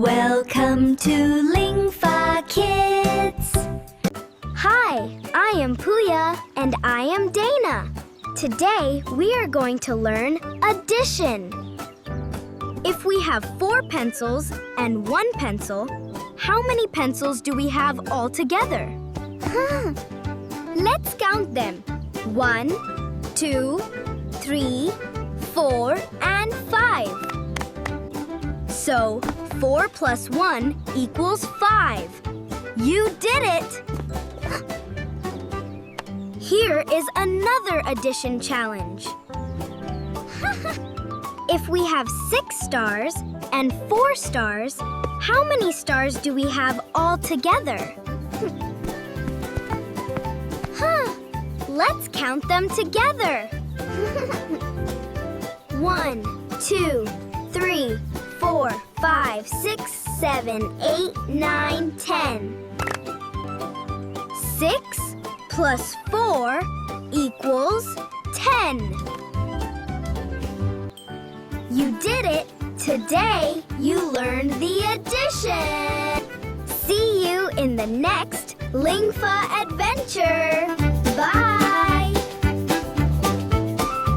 Welcome to Lingfa Kids! Hi, I am Puya and I am Dana. Today we are going to learn addition. If we have 4 pencils and 1 pencil, how many pencils do we have all together? Let's count them. 1, 2, 3, 4, and 5. So, 4 plus 1 equals 5. You did it! Here is another addition challenge. If we have 6 stars and 4 stars, how many stars do we have all together? Let's count them together. 1, 2, 3, 4, 5, 6, 7, 8, 9, 10. 6 plus 4 equals 10. You did it! Today, you learned the addition! See you in the next Lingfa adventure!